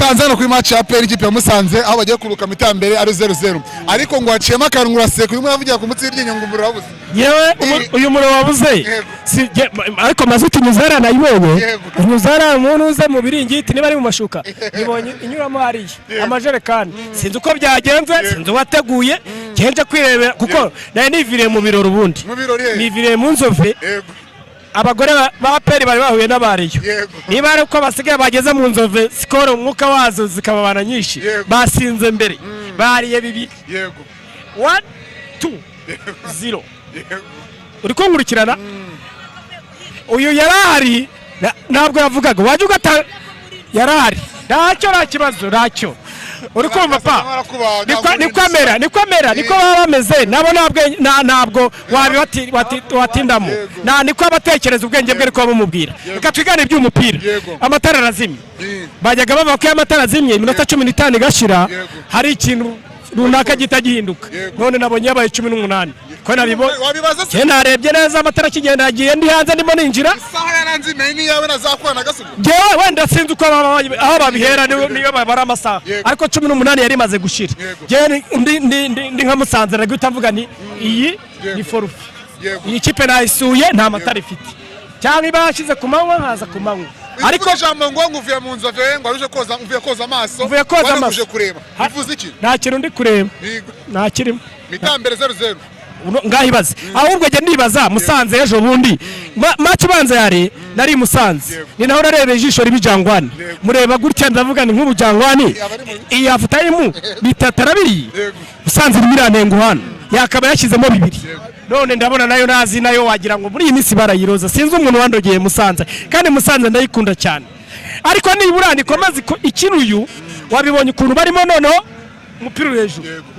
Musanze no kuri match ya APR ikipe ya Musanze aho bagiye kuruka mitambere ari 0-0 ariko ngo haciyemo akantu uraseka uyu muravugira ku mutsi ryinyo ngo umuriro wabuze yewe uyu muriro wabuze ariko mazuti nyuzara nayibonye nyuzara umuntu uze mu biringiti niba ari mu mashuka nibonye inyuramo hariya amajerekani sinzi uko byagenze sinzi wateguye kenje kwirebera kuko naye niviriye mu biroro ubundi niviriye mu nzove abagore ba APR bari bahuye n'abariyo niba ari uko basigaye bageze mu nzove sikoro umwuka wazo zikababana nyinshi basinze mbere bariye bibiri 1 2 0 uri kunkurikirana uyu yarahari ntabwo yavugaga waje ugata yarahari ntacyo nta kibazo ntacyo uri kumva pa niko baba bameze nabo ntabwo watindamo niko abatekereza ubwenge bwe ariko bamubwira reka twigane iby'umupira amatara arazimye bajyaga bavuga ko amatara azimye iminota 15 igashira hari ikintu runaka gitagihinduka none nabonye yabaye 18 ko wabibaza narebye neza amatara kigenda agiye ndi hanze ndimo ninjira isaha yaranze ni yawe nazakwana gasubu jewe wenda sinzi uko aho babihera niyo babara amasaha ariko 18 yari maze gushira jewe ndi nka Musanze ragita mvuga ni iyi ni forufi iyi kipe nayisuye nta matara ifite cyangwa ibashize ku manywa nkaza ku manywa ariko jambo ngo nguvuye mu nzove ngo aruje koza mvuye koza amaso waruje kureba bivuze iki nta kintu ndi kureba nta kirimo mitambere 0-0 ngahibaze ahubwo je ndibaza Musanze ejo bundi match banza yare nari Musanze ni naho narebe ijisho ribijangwani mureba gutya ndavuga ni nk'ubujangwani iyi afutayimu bitatarabiri Musanze rimiranengo hano yakaba yashizemo bibiri none ndabona nayo nazi nayo wagira ngo muri iyi minsi barayiroza sinzi umuntu wandogeye Musanze kandi Musanze ndayikunda cyane ariko nibura nikomaze ikiruyu wabibonye ukuntu barimo noneho umupira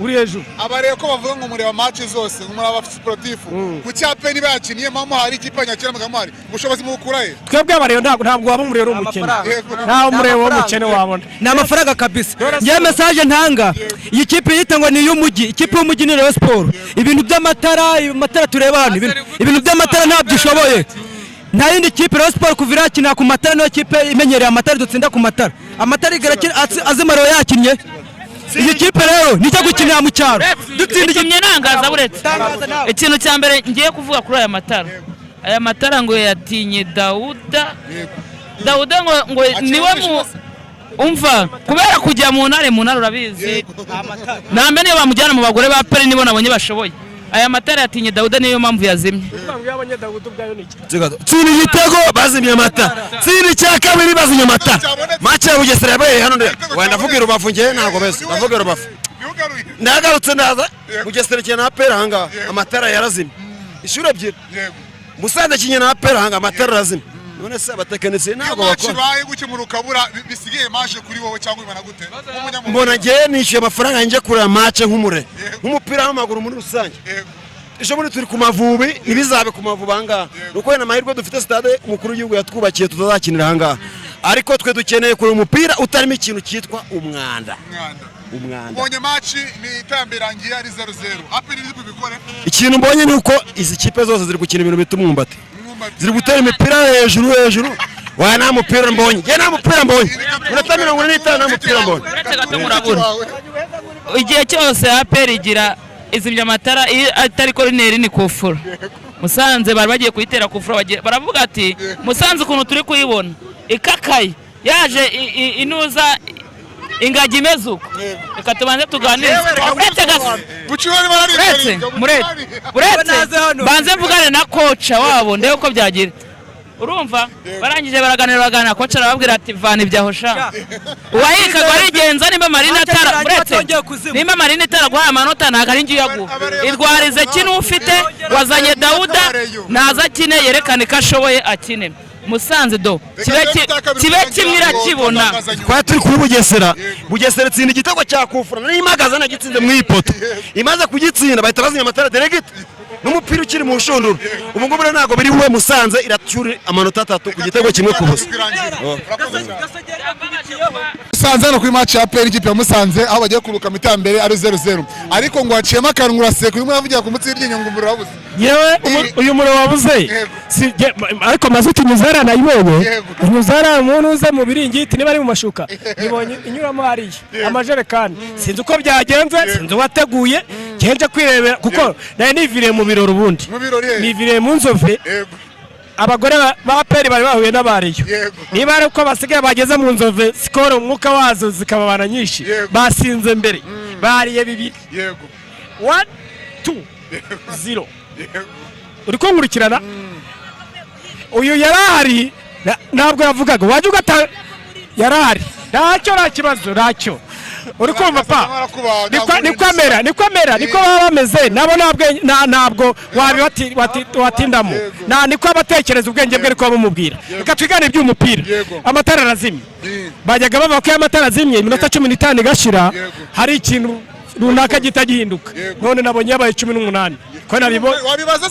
uri hejuru abareye ko bavuga ngo mureba match zose ngo muri aba sportif ku cyape niba yakiniye mamo hari ikipanya cyera magamari ubushobozi mu gukuraye twebwe abareye ntabwo waba umurero umukene nta umurero w'umukene wabona ni amafaranga kabisa ngiye message ntanga iyi kipe yita ngo ni y'umujyi ikipe y'umujyi ni Rayon Sport ibintu by'amatara tureba hano ibintu by'amatara ntabyo ishoboye nta yindi kipe Rayon Sport kuvira kina ku matara no kipe imenyereye amatara dutsinda ku matara amatara igaraki azimaro yakinnye iyi kipe rero nijya gukinira mu cyaro dutsindiye nangaza buretse ikintu cya mbere ngiye kuvuga kuri aya matara ngo yatinye Dauda ngo niwe mu umva kubera kujya mu ntare urabizi nambe niyo bamujyana mu bagore ba APR nibo nabonye bashoboye aya matara yatinye Dauda niyo mpamvu yazimye tsini igitego bazimye amata tsini cya kabiri bazimye amata match ya Bugesera yabaye hano wenda vugira Rubavu ngiye ntago bese bavuga Rubavu ndagarutse ndaza Bugesera cyane APR hanga amatara yarazimye ishure ebyiri Musanze kinye na APR hanga amatara yarazimye none se abatekinisiye ntago bakora baye gukemura ukabura bisigiye maje kuri wowe cyangwa ibana gute mbona ngiye nishyuye amafaranga nje kureba match nk'umupira w'amaguru muri rusange ejo muri turi ku Mavubi ibizabe ku Mavubi anga nuko wena amahirwe dufite stade umukuru w'igihugu yatwubakiye tutazakinira hanga ariko twe dukeneye kuri umupira utarimo ikintu cyitwa umwanda ubonye match ni itamberangiye ari 0-0 APR iri kubikora ikintu mbonye ni uko izi kipe zose ziri gukina ibintu bituma umwumbati ziri gutera imipira hejuru waya nta mupira mbonye nta mupira mbonye urata 45 nta mupira mbonye igihe cyose APR igira izimya amatara atari korineri ni kufura Musanze bari bagiye kuyitera kufura baravuga ati Musanze ukuntu turi kuyibona ikakaye yaje inuza ingagi mezuko reka tubanze tuganire uretse banze mvugane na kocha wabo ndebe uko byagira urumva barangije baraganira kocha arababwira ati vana ibyaho sha uwahikaga arigenza nimba Marina itara guha amanota ntago ari ngiye yaguha irwarize kino ufite wazanye Dauda naza kine yerekane ko ashoboye akine Musanze kibe kimwe irakibona kwa turi kuri Bugesera tsinda igitego cya kufura nari magaza nagitsinze mu ipoto imaze kugitsinda bahita bazimya amatara delegate n'umupira ukiri mu shunduru ubu ngubu ntago biri we Musanze iracyuri amanota 3 ku gitego kimwe ku busa Musanze hano kuri match ya APR ikipe ya Musanze aho bagiye kuruka mitambere ari 0-0 ariko ngo haciyemo akantu uraseka urimo uravugira ku mutsi w'iryinyo ngo umuriro wabuze. yewe uyu muriro wabuze ariko mazuti nyuzara nayibonye nyuzara umuntu uze mu biringiti niba ari mu mashuka nibonye inyuramo hariya amajerekani sinzi uko byagenze sinzi uwateguye genje kwirebera kuko naye niviriye mu birori ubundi niviriye mu nzove abagore ba peri bari bahuye n'abariyo niba ari uko basigaye bageze mu nzove sikoro umwuka wazo zikababana nyinshi basinze mbere bariye bibiri 1 2 0 uri kunkurikirana uyu yarahari ntabwo yavugaga wajya ugata yarahari ntacyo nta kibazo ntacyo uri kumva pa niko mera niko baba bameze nabo ntabwo watindamo niko abatekereza ubwenge bwe ariko bamubwira reka twigane iby'umupira amatara arazimye bajyaga bavuga ko amatara azimye iminota 15 igashira hari ikintu runaka gitagihinduka none nabonye yabaye 18 ko nabibonye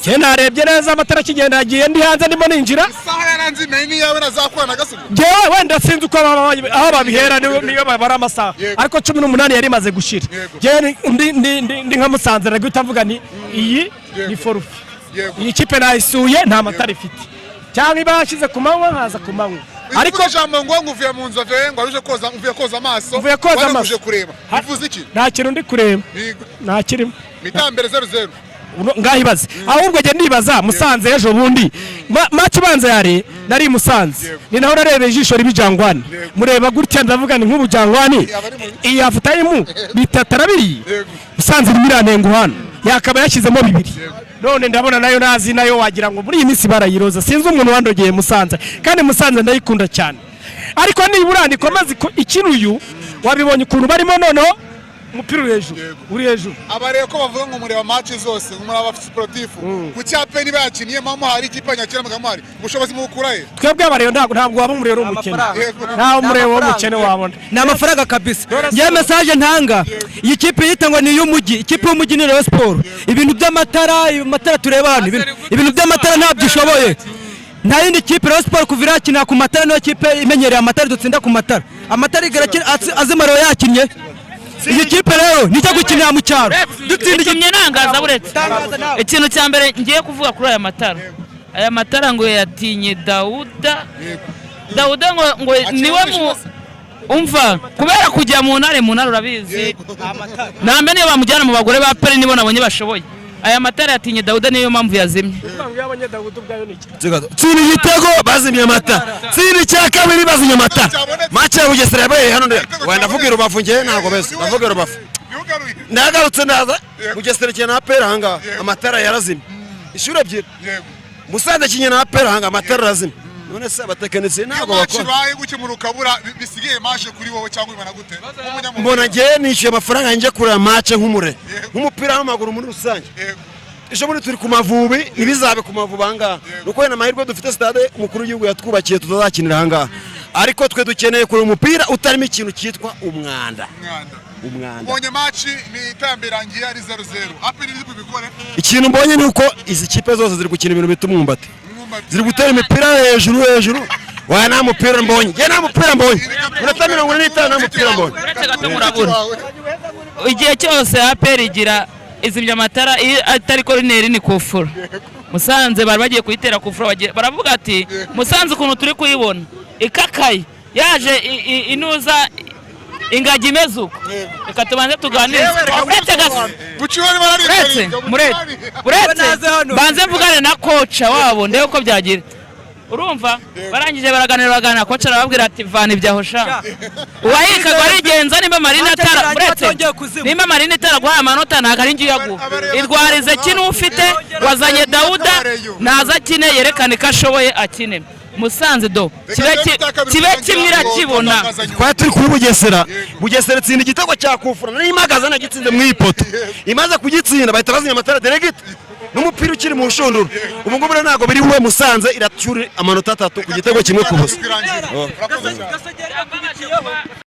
je narebye neza amatara kigenda yagiye ndi hanze ndimo ninjira isaha yaranze nani yawe nazakwana gasubiye jewe wenda sinzi uko aho babihera niyo babara amasaha ariko 18 yari maze gushira je ndi nka Musanze naguta mvuga ni iyi ni forufi iyi kipe nayisuye nta matara ifite cyangwa ibashize ku manywa nkaza ku manywa ariko jambo ngo nguvuye mu nzove ngo aruje koza uvuye koza amaso uje kureba bivuze iki nta kintu ndi kureba nta kirimo mitambere 0-0 ngahibaze ahubwo je ndibaza Musanze ejo bundi match banza yari nari Musanze ni naho narebe ijisho ribijangwani mureba gutya ndavuga ni nk'ubujangwani iyi afutayimu bitatarabiri Musanze imiranengo hano yakaba yashizemo bibiri none ndabona nayo nazi nayo wagira ngo muri iyi minsi barayiroza sinzi umuntu wandogeye Musanze kandi Musanze ndayikunda cyane ariko nibura ndikomeze ikiruyu wabibonye ukuntu barimo noneho umupira uri hejuru abareye ko bavuga ngo mureba match zose muri aba sportif ku cyape niba yakiniye mama hari ikipe nyakira magamari ubushobozi mu gukuraye twebwe abareye ntabwo waba umurero umukene nta umurero w'umukene wabona ni amafaranga kabisa ngiye message ntanga iyi kipe yita ngo ni y'umujyi ikipe y'umujyi ni Rayon Sport ibintu by'amatara tureba hano ibintu by'amatara ntabyo ishoboye nta yindi kipe Rayon Sport kuvira kina ku matara no kipe imenyereye amatara dutsinda ku matara amatara igaraki azimaro yakinye iyi kipe rero nicyo gukinira mu cyaro dutsindiye nangaza buretse ikintu cya mbere ngiye kuvuga kuri aya matara ngo yatinye Dauda ngo niwe mu umva kubera kujya mu ntare urabizi nambe niyo bamujyana mu bagore ba peri nibo nabonye bashoboye aya matara yatinye Dauda niyo mpamvu yazimye tsini igitego bazimye amata tsini cya kabiri bazimye amata match ya Bugesera yabaye hano wenda vuga Rubavu ngiye ntago bese ndavuga Rubavu ndagarutse ndaza Bugesera cyane APR hanga amatara yarazimye ishuri ebyiri Musanze kinye na APR hanga amatara yarazimye none se abatekinisiye ntago bakora kibaye gukemura ukabura bisigiye maje kuri wowe cyangwa ibana gute mbona ngiye nishyuye amafaranga nje kureba match nk'umupira w'amaguru muri rusange ejo muri turi ku Mavubi ibizabe ku Mavubi ahangaha nuko na mahirwe dufite stade umukuru w'igihugu yatwubakiye tuzazakinira ahangaha ariko twe dukeneye kuri umupira utarimo ikintu cyitwa umwanda ubonye match ni itambirangiye ari 0-0 APR iri kubikora ikintu mbonye ni uko izi kipe zose ziri gukina ibintu bita umwumbati ziri gutera imipira hejuru waya nta mupira mbonye nta mupira mbonye urata 45 nta mupira mbonye igihe cyose APR igira izimya amatara atari korineri ni kufura Musanze bari bagiye kuyitera kufura baravuga ati Musanze ukuntu turi kuyibona ikakaye yaje inuza ingagi imeze uko reka tubanze tuganire uretse banze mvugane na koca wabo ndebe uko byagira urumva barangije baraganira koca arababwira ati vana ibyaho sha uwahikaga arigenza nimba Marina itara guha amanota ntago ari ngiye yaguha irwarize kino ufite wazanye Dauda naza kine yerekane ko ashoboye akine Musanze kibe kimwe irakibona kwa turi kuri Bugesera tsinda igitego cya kufura nari imagaza nagitsinze mu ipoto imaze kugitsinda bahita bazimya amatara delegate n'umupira ukiri mu rushunduro ubu ngubu ntago biri we Musanze iracyuri amanota 3 ku gitego kimwe ku busa